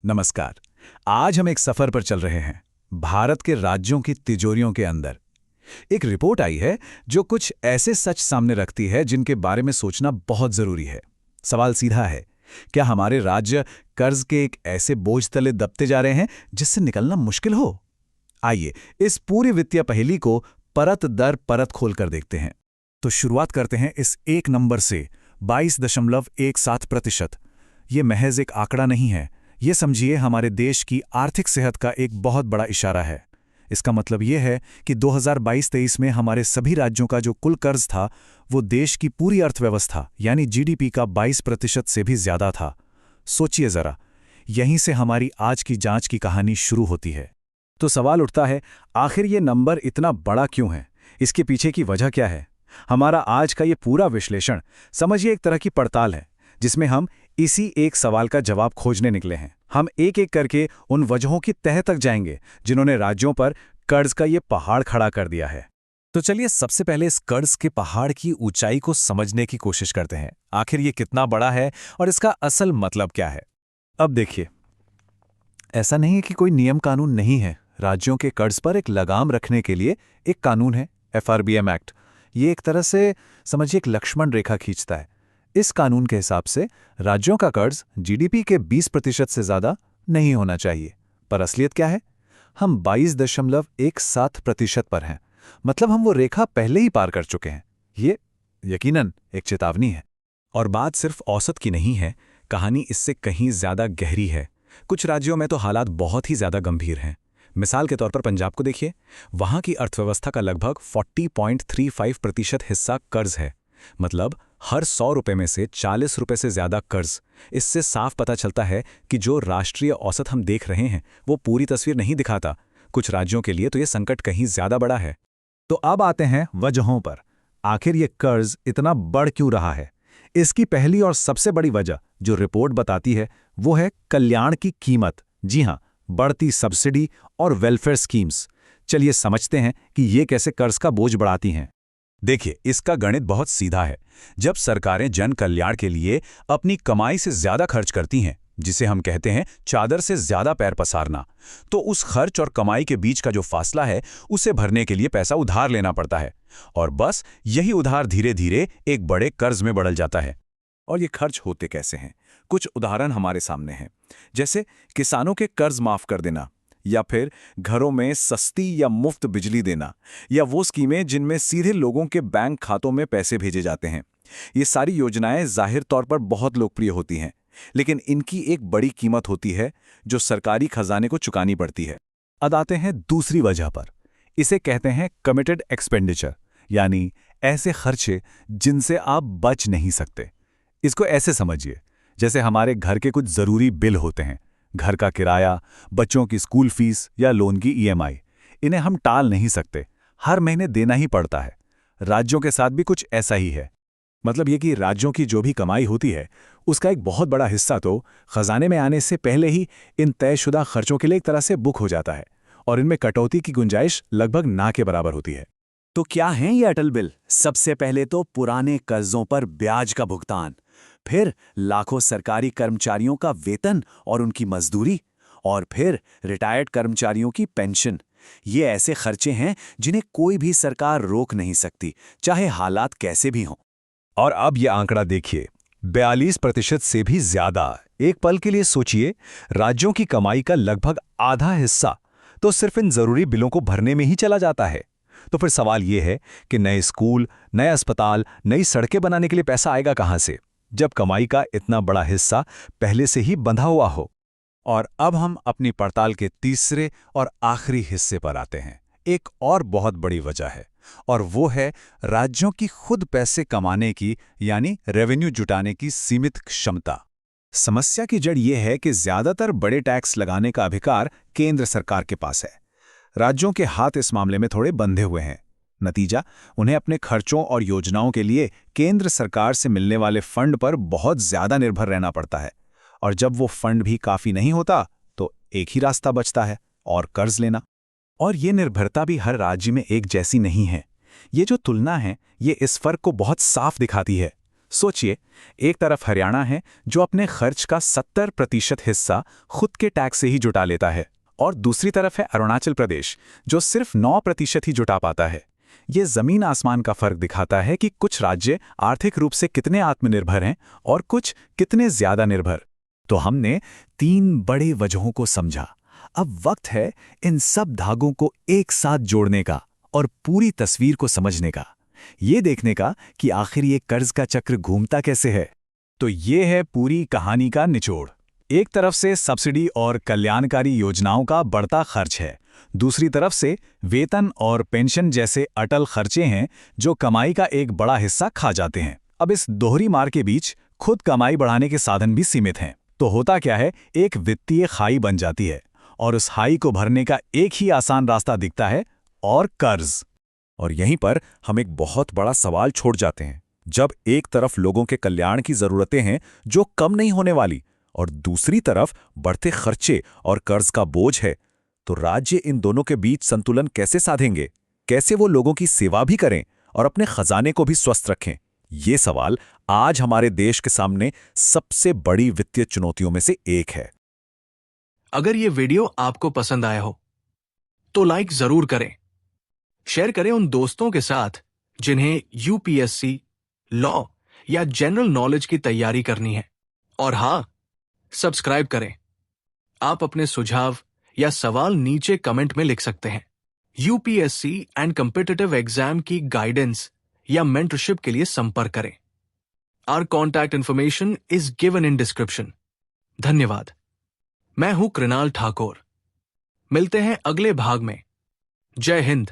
नमस्कार। आज हम एक सफर पर चल रहे हैं, भारत के राज्यों की तिजोरियों के अंदर। एक रिपोर्ट आई है जो कुछ ऐसे सच सामने रखती है जिनके बारे में सोचना बहुत जरूरी है। सवाल सीधा है, क्या हमारे राज्य कर्ज के एक ऐसे बोझ तले दबते जा रहे हैं जिससे निकलना मुश्किल हो? आइए इस पूरी वित्तीय पहेली को परत दर परत खोलकर देखते हैं। तो शुरुआत करते हैं इस एक नंबर से, 22.17%। ये महज एक आंकड़ा नहीं है, ये समझिए हमारे देश की आर्थिक सेहत का एक बहुत बड़ा इशारा है। इसका मतलब ये है कि 2022-23 में हमारे सभी राज्यों का जो कुल कर्ज था वो देश की पूरी अर्थव्यवस्था यानी जीडीपी का 22% से भी ज्यादा था। सोचिए जरा, यहीं से हमारी आज की जांच की कहानी शुरू होती है। तो सवाल उठता है, आखिर ये नंबर इतना बड़ा क्यों है? इसके पीछे की वजह क्या है? हमारा आज का ये पूरा विश्लेषण समझिए एक तरह की पड़ताल है जिसमें हम इसी एक सवाल का जवाब खोजने निकले हैं। हम एक एक करके उन वजहों की तह तक जाएंगे जिन्होंने राज्यों पर कर्ज का ये पहाड़ खड़ा कर दिया है। तो चलिए सबसे पहले इस कर्ज के पहाड़ की ऊंचाई को समझने की कोशिश करते हैं। आखिर ये कितना बड़ा है और इसका असल मतलब क्या है? अब देखिए, ऐसा नहीं है कि कोई नियम कानून नहीं है। राज्यों के कर्ज पर एक लगाम रखने के लिए एक कानून है, एफआरबीएम एक्ट। ये एक तरह से समझिए एक लक्ष्मण रेखा खींचता है। इस कानून के हिसाब से राज्यों का कर्ज जीडीपी के 20% से ज्यादा नहीं होना चाहिए। पर असलियत क्या है? हम 22.17% पर हैं। मतलब हम वो रेखा पहले ही पार कर चुके हैं। ये यकीनन एक चेतावनी है। और बात सिर्फ औसत की नहीं है, कहानी इससे कहीं ज्यादा गहरी है। कुछ राज्यों में तो हालात बहुत ही ज्यादा गंभीर हैं। मिसाल के तौर पर पंजाब को देखिए, वहां की अर्थव्यवस्था का लगभग 40.35% हिस्सा कर्ज है। मतलब हर 100 रुपए में से 40 रुपए से ज्यादा कर्ज। इससे साफ पता चलता है कि जो राष्ट्रीय औसत हम देख रहे हैं वो पूरी तस्वीर नहीं दिखाता। कुछ राज्यों के लिए तो ये संकट कहीं ज्यादा बड़ा है। तो अब आते हैं वजहों पर। आखिर ये कर्ज इतना बढ़ क्यों रहा है? इसकी पहली और सबसे बड़ी वजह जो रिपोर्ट बताती है वो है कल्याण की कीमत। जी हां, बढ़ती सब्सिडी और वेलफेयर स्कीम्स। चलिए समझते हैं कि ये कैसे कर्ज का बोझ बढ़ाती हैं। देखिए, इसका गणित बहुत सीधा है। जब सरकारें जन कल्याण के लिए अपनी कमाई से ज्यादा खर्च करती हैं, जिसे हम कहते हैं चादर से ज्यादा पैर पसारना, तो उस खर्च और कमाई के बीच का जो फासला है उसे भरने के लिए पैसा उधार लेना पड़ता है। और बस यही उधार धीरे धीरे एक बड़े कर्ज में बदल जाता है। और ये खर्च होते कैसे हैं? कुछ उदाहरण हमारे सामने हैं, जैसे किसानों के कर्ज माफ कर देना, या फिर घरों में सस्ती या मुफ्त बिजली देना, या वो स्कीमें जिनमें सीधे लोगों के बैंक खातों में पैसे भेजे जाते हैं। ये सारी योजनाएं जाहिर तौर पर बहुत लोकप्रिय होती हैं, लेकिन इनकी एक बड़ी कीमत होती है जो सरकारी खजाने को चुकानी पड़ती है। अब आते हैं दूसरी वजह पर। इसे कहते हैं कमिटेड एक्सपेंडिचर, यानी ऐसे खर्चे जिनसे आप बच नहीं सकते। इसको ऐसे समझिए, जैसे हमारे घर के कुछ जरूरी बिल होते हैं, घर का किराया, बच्चों की स्कूल फीस या लोन की ईएमआई। इन्हें हम टाल नहीं सकते, हर महीने देना ही पड़ता है। राज्यों के साथ भी कुछ ऐसा ही है। मतलब ये कि राज्यों की जो भी कमाई होती है उसका एक बहुत बड़ा हिस्सा तो खजाने में आने से पहले ही इन तयशुदा खर्चों के लिए एक तरह से बुक हो जाता है, और इनमें कटौती की गुंजाइश लगभग ना के बराबर होती है। तो क्या हैं ये अटल बिल? सबसे पहले तो पुराने कर्जों पर ब्याज का भुगतान, फिर लाखों सरकारी कर्मचारियों का वेतन और उनकी मजदूरी, और फिर रिटायर्ड कर्मचारियों की पेंशन। ये ऐसे खर्चे हैं जिन्हें कोई भी सरकार रोक नहीं सकती, चाहे हालात कैसे भी हों। और अब ये आंकड़ा देखिए, 42% से भी ज्यादा। एक पल के लिए सोचिए, राज्यों की कमाई का लगभग आधा हिस्सा तो सिर्फ इन जरूरी बिलों को भरने में ही चला जाता है। तो फिर सवाल यह है कि नए स्कूल, नए अस्पताल, नई सड़कें बनाने के लिए पैसा आएगा कहां से, जब कमाई का इतना बड़ा हिस्सा पहले से ही बंधा हुआ हो? और अब हम अपनी पड़ताल के तीसरे और आखिरी हिस्से पर आते हैं। एक और बहुत बड़ी वजह है, और वो है राज्यों की खुद पैसे कमाने की यानी रेवेन्यू जुटाने की सीमित क्षमता। समस्या की जड़ यह है कि ज्यादातर बड़े टैक्स लगाने का अधिकार केंद्र सरकार के पास है। राज्यों के हाथ इस मामले में थोड़े बंधे हुए हैं। नतीजा, उन्हें अपने खर्चों और योजनाओं के लिए केंद्र सरकार से मिलने वाले फंड पर बहुत ज्यादा निर्भर रहना पड़ता है। और जब वो फंड भी काफी नहीं होता तो एक ही रास्ता बचता है, और कर्ज लेना। और ये निर्भरता भी हर राज्य में एक जैसी नहीं है। ये जो तुलना है ये इस फर्क को बहुत साफ दिखाती है। सोचिए, एक तरफ हरियाणा है जो अपने खर्च का 70% हिस्सा खुद के टैक्स से ही जुटा लेता है, और दूसरी तरफ है अरुणाचल प्रदेश जो सिर्फ 9% ही जुटा पाता है। ये जमीन आसमान का फर्क दिखाता है कि कुछ राज्य आर्थिक रूप से कितने आत्मनिर्भर हैं और कुछ कितने ज्यादा निर्भर। तो हमने 3 बड़े वजहों को समझा। अब वक्त है इन सब धागों को एक साथ जोड़ने का और पूरी तस्वीर को समझने का, ये देखने का कि आखिर ये कर्ज का चक्र घूमता कैसे है। तो ये है पूरी कहानी का निचोड़। एक तरफ से सब्सिडी और कल्याणकारी योजनाओं का बढ़ता खर्च है, दूसरी तरफ से वेतन और पेंशन जैसे अटल खर्चे हैं जो कमाई का एक बड़ा हिस्सा खा जाते हैं। अब इस दोहरी मार के बीच खुद कमाई बढ़ाने के साधन भी सीमित हैं। तो होता क्या है, एक वित्तीय खाई बन जाती है, और उस खाई को भरने का एक ही आसान रास्ता दिखता है, और कर्ज। और यहीं पर हम एक बहुत बड़ा सवाल छोड़ जाते हैं। जब एक तरफ लोगों के कल्याण की जरूरतें हैं जो कम नहीं होने वाली, और दूसरी तरफ बढ़ते खर्चे और कर्ज का बोझ है, तो राज्य इन दोनों के बीच संतुलन कैसे साधेंगे? कैसे वो लोगों की सेवा भी करें और अपने खजाने को भी स्वस्थ रखें? ये सवाल आज हमारे देश के सामने सबसे बड़ी वित्तीय चुनौतियों में से एक है। अगर ये वीडियो आपको पसंद आया हो तो लाइक जरूर करें, शेयर करें उन दोस्तों के साथ जिन्हें यूपीएससी, लॉ या जनरल नॉलेज की तैयारी करनी है, और हां, सब्सक्राइब करें। आप अपने सुझाव या सवाल नीचे कमेंट में लिख सकते हैं। यूपीएससी एंड कॉम्पिटिटिव एग्जाम की गाइडेंस या मेंटरशिप के लिए संपर्क करें। Our contact information is given in description. धन्यवाद। मैं हूं कृणाल ठाकुर। मिलते हैं अगले भाग में। जय हिंद।